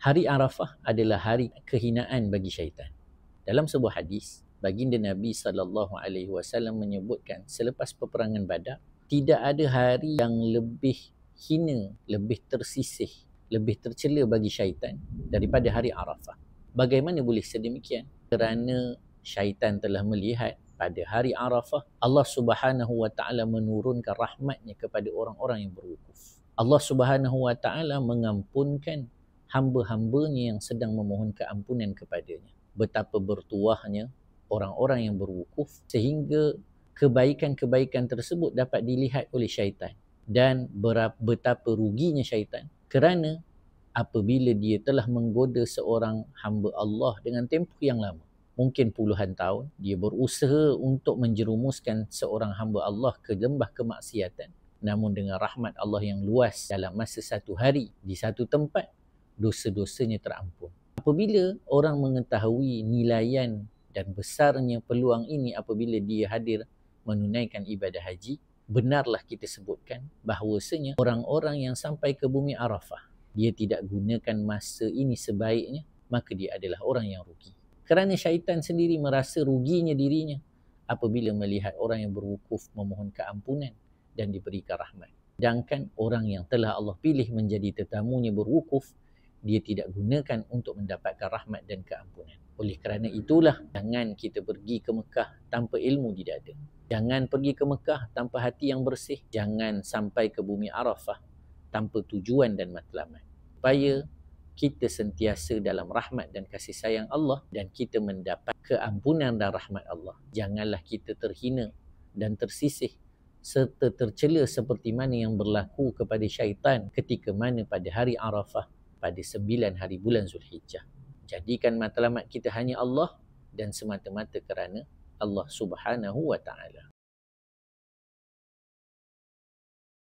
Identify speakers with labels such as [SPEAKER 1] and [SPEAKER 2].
[SPEAKER 1] Hari Arafah adalah hari kehinaan bagi syaitan. Dalam sebuah hadis, baginda Nabi SAW menyebutkan selepas peperangan Badar, tidak ada hari yang lebih hina, lebih tersisih, lebih tercela bagi syaitan daripada hari Arafah. Bagaimana boleh sedemikian? Kerana syaitan telah melihat pada hari Arafah Allah Subhanahu wa taala menurunkan rahmatnya kepada orang-orang yang berwukuf. Allah Subhanahu wa taala mengampunkan hamba-hambanya yang sedang memohon keampunan kepadanya. Betapa bertuahnya orang-orang yang berwukuf sehingga kebaikan-kebaikan tersebut dapat dilihat oleh syaitan, dan betapa ruginya syaitan kerana apabila dia telah menggoda seorang hamba Allah dengan tempoh yang lama, mungkin puluhan tahun, dia berusaha untuk menjerumuskan seorang hamba Allah ke lembah kemaksiatan, namun dengan rahmat Allah yang luas, dalam masa satu hari di satu tempat, dosa-dosanya terampun. Apabila orang mengetahui nilaian dan besarnya peluang ini apabila dia hadir menunaikan ibadah haji, benarlah kita sebutkan bahawasanya orang-orang yang sampai ke bumi Arafah, dia tidak gunakan masa ini sebaiknya, maka dia adalah orang yang rugi. Kerana syaitan sendiri merasa ruginya dirinya apabila melihat orang yang berwukuf memohon keampunan dan diberikan rahmat. Sedangkan orang yang telah Allah pilih menjadi tetamunya berwukuf, dia tidak gunakan untuk mendapatkan rahmat dan keampunan. Oleh kerana itulah, jangan kita pergi ke Mekah tanpa ilmu di dada. Jangan pergi ke Mekah tanpa hati yang bersih. Jangan sampai ke bumi Arafah tanpa tujuan dan matlamat. Supaya kita sentiasa dalam rahmat dan kasih sayang Allah dan kita mendapat keampunan dan rahmat Allah. Janganlah kita terhina dan tersisih serta tercela seperti mana yang berlaku kepada syaitan ketika mana pada hari Arafah pada 9 hari bulan Zulhijjah. Jadikan matlamat kita hanya Allah dan semata-mata kerana Allah Subhanahu wa taala.